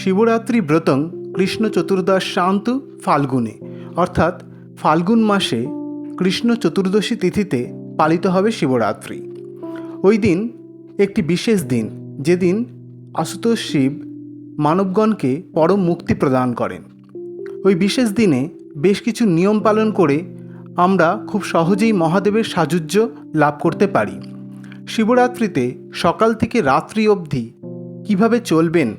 শিবরাত্রি ব্রতং কৃষ্ণ চতুর্দশান্তু ফাল্গুনে, অর্থাৎ ফাল্গুন মাসে কৃষ্ণ চতুর্দশী তিথিতে পালিত হবে শিবরাত্রি। ওই দিন একটি বিশেষ দিন, যেদিন আশুতোষ শিব মানবগণকে পরম মুক্তি প্রদান করেন। ওই বিশেষ দিনে বেশ কিছু নিয়ম পালন করে আমরা খুব সহজেই মহাদেবের সাযুজ্য লাভ করতে পারি। শিবরাত্রিতে সকাল থেকে রাত্রি অবধি কীভাবে চলবেন,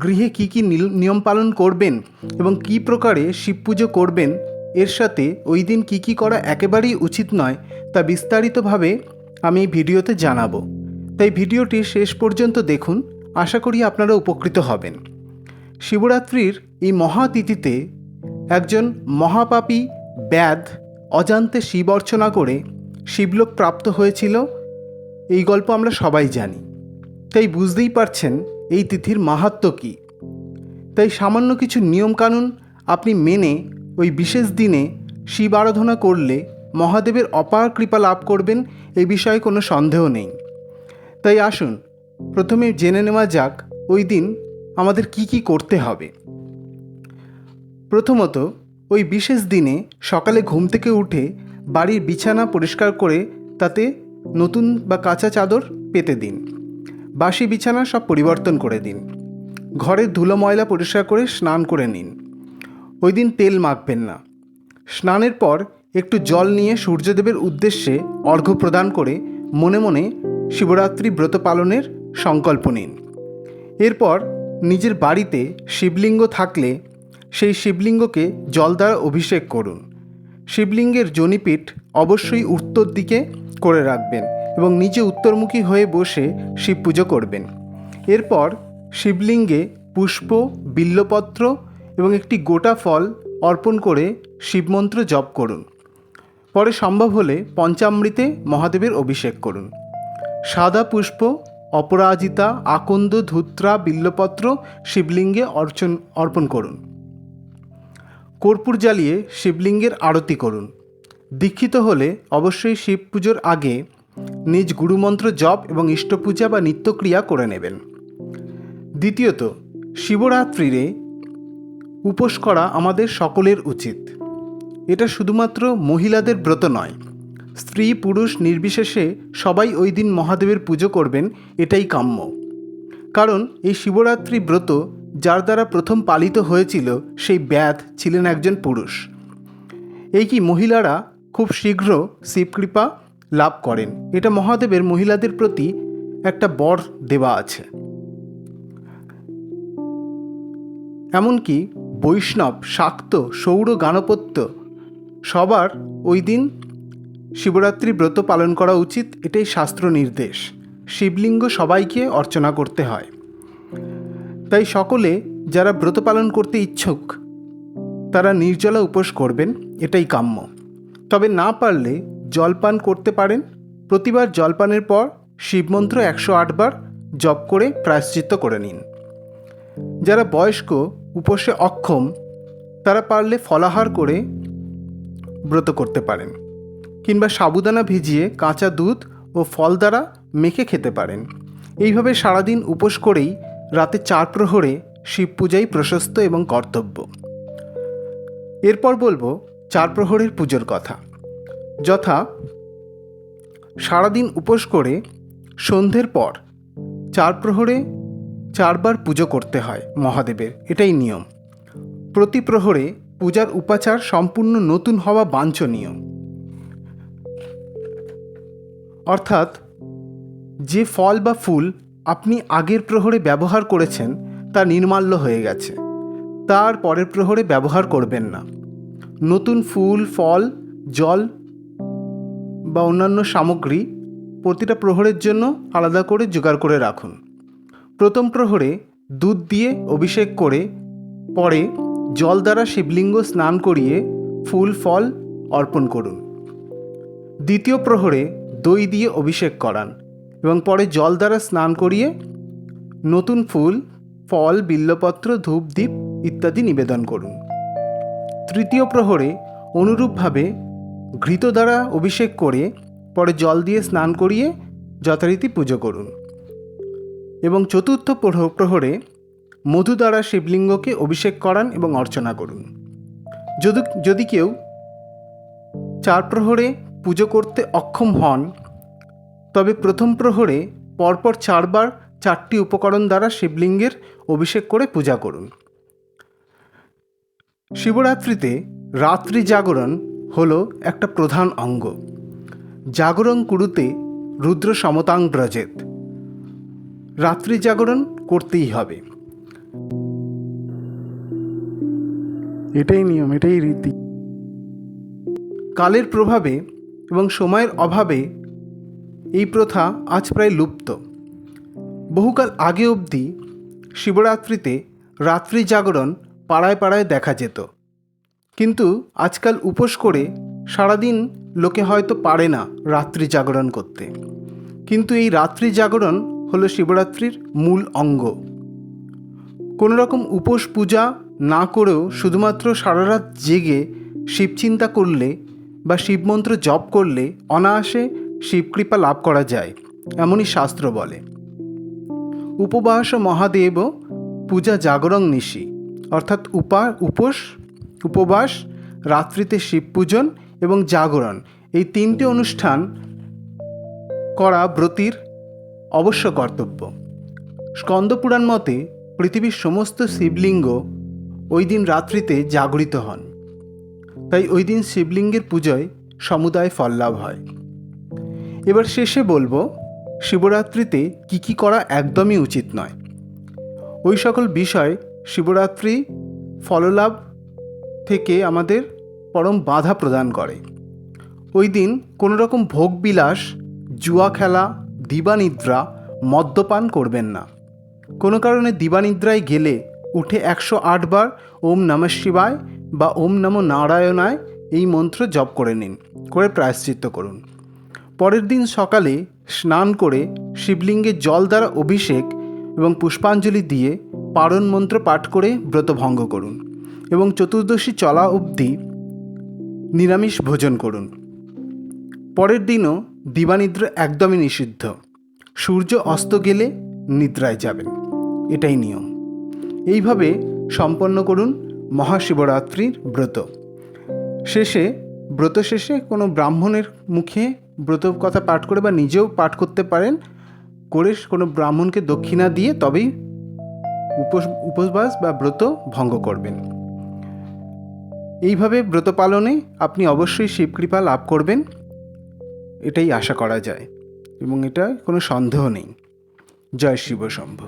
গৃহে কী কী নিয়ম পালন করবেন এবং কী প্রকারে শিব পুজো করবেন, এর সাথে ওই দিন কী কী করা একেবারেই উচিত নয় তা বিস্তারিতভাবে আমি এই ভিডিওতে জানাবো। তাই ভিডিওটি শেষ পর্যন্ত দেখুন, আশা করি আপনারা উপকৃত হবেন। শিবরাত্রির এই মহাতিথিতে একজন মহাপাপী ব্যাধ অজান্তে শিব অর্চনা করে শিবলোক প্রাপ্ত হয়েছিল, এই গল্প আমরা সবাই জানি। তাই বুঝতেই পারছেন এই তিথির মাহাত্ম্য কী। তাই সামান্য কিছু নিয়মকানুন আপনি মেনে ওই বিশেষ দিনে শিব আরাধনা করলে মহাদেবের অপার কৃপা লাভ করবেন, এই বিষয়ে কোনো সন্দেহ নেই। তাই আসুন প্রথমে জেনে নেওয়া যাক ওই দিন আমাদের কি কি করতে হবে। প্রথমত, ওই বিশেষ দিনে সকালে ঘুম থেকে উঠে বাড়ির বিছানা পরিষ্কার করে তাতে নতুন বা কাঁচা চাদর পেতে দিন। বাসি বিছানা সব পরিবর্তন করে দিন। ঘরের ধুলো ময়লা পরিষ্কার করে স্নান করে নিন। ওই দিন তেল মাখবেন না। স্নানের পর একটু জল নিয়ে সূর্যদেবের উদ্দেশ্যে অর্ঘ্য প্রদান করে মনে মনে শিবরাত্রি ব্রত পালনের সংকল্প নিন। এরপর নিজের বাড়িতে শিবলিঙ্গ থাকলে সেই শিবলিঙ্গকে জল দ্বারা অভিষেক করুন। শিবলিঙ্গের যোনিপীঠ অবশ্যই উত্তর দিকে করে রাখবেন এবং নিজে উত্তরমুখী হয়ে বসে শিব পুজো করবেন। এরপর শিবলিঙ্গে পুষ্প, বিল্বপত্র এবং একটি গোটা ফল অর্পণ করে শিবমন্ত্র জপ করুন। পরে সম্ভব হলে পঞ্চামৃতে মহাদেবের অভিষেক করুন। সাদা পুষ্প, অপরাজিতা, আকন্দ, ধূত্রা, বিল্বপত্র শিবলিঙ্গে অর্পণ করুন। কর্পূর জ্বালিয়ে শিবলিঙ্গের আরতি করুন। দীক্ষিত হলে অবশ্যই শিব পুজোর আগে নিজ গুরুমন্ত্র জপ এবং ইষ্টপূজা বা নিত্যক্রিয়া করে নেবেন। দ্বিতীয়ত, শিবরাত্রিরে উপোস করা আমাদের সকলের উচিত। এটা শুধুমাত্র মহিলাদের ব্রত নয়, স্ত্রী পুরুষ নির্বিশেষে সবাই ওই দিন মহাদেবের পুজো করবেন, এটাই কাম্য। কারণ এই শিবরাত্রি ব্রত যার দ্বারা প্রথম পালিত হয়েছিল সেই ব্যাধ ছিলেন একজন পুরুষ। এই কি মহিলারা খুব শীঘ্র শিবকৃপা লাভ করেন, এটা মহাদেবের মহিলাদের প্রতি একটা বর দেওয়া আছে। এমনকি বৈষ্ণব, শাক্ত, সৌর, গাণপত্য সবার ওই দিন শিবরাত্রি ব্রত পালন করা উচিত, এটাই শাস্ত্র নির্দেশ। শিবলিঙ্গ সবাইকে অর্চনা করতে হয়। তাই সকলে যারা ব্রত পালন করতে ইচ্ছুক তারা নির্জলা উপোস করবেন, এটাই কাম্য। তবে না পারলে জলপান করতে পারেন। প্রতিবার জলপানের পর শিবমন্ত্র 108 বার জপ করে প্রায়শ্চিত্ত করে নিন। যারা বয়স্ক, উপোসে অক্ষম, তারা পারলে ফলাহার করে ব্রত করতে পারেন, কিংবা সাবুদানা ভিজিয়ে কাঁচা দুধ ও ফল দ্বারা মেখে খেতে পারেন। এইভাবে সারাদিন উপোস করেই রাতে 4 প্রহরে শিব পূজাই প্রশস্ত এবং কর্তব্য। এরপর বলবো 4 প্রহরের পুজোর কথা। যথা, সারাদিন উপোস করে সন্ধ্যের পর 4 প্রহরে 4 বার পুজো করতে হয় মহাদেবের, এটাই নিয়ম। প্রতি প্রহরে পূজার উপাচার সম্পূর্ণ নতুন হওয়া বাঞ্ছনীয়। অর্থাৎ যে ফল বা ফুল আপনি আগের প্রহরে ব্যবহার করেছেন তা নির্মাল্য হয়ে গেছে, তার পরের প্রহরে ব্যবহার করবেন না। নতুন ফুল, ফল, জল বা অন্যান্য সামগ্রী প্রতিটা প্রহরের জন্য আলাদা করে জোগাড় করে রাখুন। প্রথম প্রহরে দুধ দিয়ে অভিষেক করে পরে জল দ্বারা শিবলিঙ্গ স্নান করিয়ে ফুল ফল অর্পণ করুন। দ্বিতীয় প্রহরে দই দিয়ে অভিষেক করান এবং পরে জল দ্বারা স্নান করিয়ে নতুন ফুল, ফল, বিল্বপত্র, ধূপ, দীপ ইত্যাদি নিবেদন করুন। তৃতীয় প্রহরে অনুরূপভাবে ঘৃত দ্বারা অভিষেক করে পরে জল দিয়ে স্নান করিয়ে যথারীতি পুজো করুন। এবং চতুর্থ প্রহরে মধু দ্বারা শিবলিঙ্গকে অভিষেক করান এবং অর্চনা করুন। যদি কেউ 4 প্রহরে পুজো করতে অক্ষম হন, তবে প্রথম প্রহরে পরপর 4 বার 4টি উপকরণ দ্বারা শিবলিঙ্গের অভিষেক করে পূজা করুন। শিবরাত্রিতে রাত্রি জাগরণ হলো একটা প্রধান অঙ্গ। জাগরণ কুরুতে রুদ্র সমতাং ব্রজেত। রাত্রি জাগরণ করতেই হবে, এটাই নিয়ম, এটাই রীতি। কালের প্রভাবে এবং সময়ের অভাবে এই প্রথা আজ প্রায় লুপ্ত। বহুকাল আগে অবধি শিবরাত্রিতে রাত্রি জাগরণ পাড়ায় পাড়ায় দেখা যেত, কিন্তু আজকাল উপোস করে সারাদিন লোকে হয়তো পারে না রাত্রি জাগরণ করতে। কিন্তু এই রাত্রি জাগরণ হলো শিবরাত্রির মূল অঙ্গ। কোনো রকম উপোস পূজা না করেও শুধুমাত্র সারা রাত জেগে শিবচিন্তা করলে বা শিবমন্ত্র জপ করলে অনায়াসে শিবকৃপা লাভ করা যায়, এমনই শাস্ত্র বলে। উপবাস মহাদেব পূজা জাগরং নিশি, অর্থাৎ উপবাস, রাত্রিতে শিব পূজন এবং জাগরণ, এই 3টে অনুষ্ঠান করা ব্রতীর অবশ্য কর্তব্য। স্কন্দপুরাণ মতে পৃথিবীর সমস্ত শিবলিঙ্গ ওই দিন রাত্রিতে জাগরিত হন, তাই ওই দিন শিবলিঙ্গের পুজোয় সমুদায় ফল লাভ হয়। এবার শেষে বলবো শিবরাত্রিতে কি করা একদমই উচিত নয়। ওই সকল বিষয় শিবরাত্রি ফললাভ থেকে আমাদের পরম বাধা প্রদান করে। ওই দিন কোনো রকম ভোগবিলাস, জুয়া খেলা, দিবানিদ্রা, মদ্যপান করবেন না। কোনো কারণে দিবানিদ্রায় গেলে উঠে 108 বার ওম নমঃ শিবায় বা ওম নমো নারায়ণায় এই মন্ত্র জপ করে নিন, করে প্রায়শ্চিত্ত করুন। পরের দিন সকালে স্নান করে শিবলিঙ্গে জল দ্বারা অভিষেক এবং পুষ্পাঞ্জলি দিয়ে পারণ মন্ত্র পাঠ করে ব্রত ভঙ্গ করুন এবং চতুর্দশী চলা অবধি নিরামিষ ভোজন করুন। পরের দিনও দিবানিদ্রা একদমই নিষিদ্ধ। সূর্য অস্ত গেলে নিদ্রায় যাবেন, এটাই নিয়ম। এইভাবে সম্পন্ন করুন মহাশিবরাত্রির ব্রত। ব্রত শেষে কোনো ব্রাহ্মণের মুখে ব্রত কথা পাঠ করে বা নিজেও পাঠ করতে পারেন, করে কোনো ব্রাহ্মণকে দক্ষিণা দিয়ে তবেই উপবাস বা ব্রত ভঙ্গ করবেন। এইভাবে ব্রত পালনে আপনি অবশ্যই শিবকৃপা লাভ করবেন, এটাই আশা করা যায় এবং এটা কোনো সন্দেহ নেই। জয় শিব শম্ভু।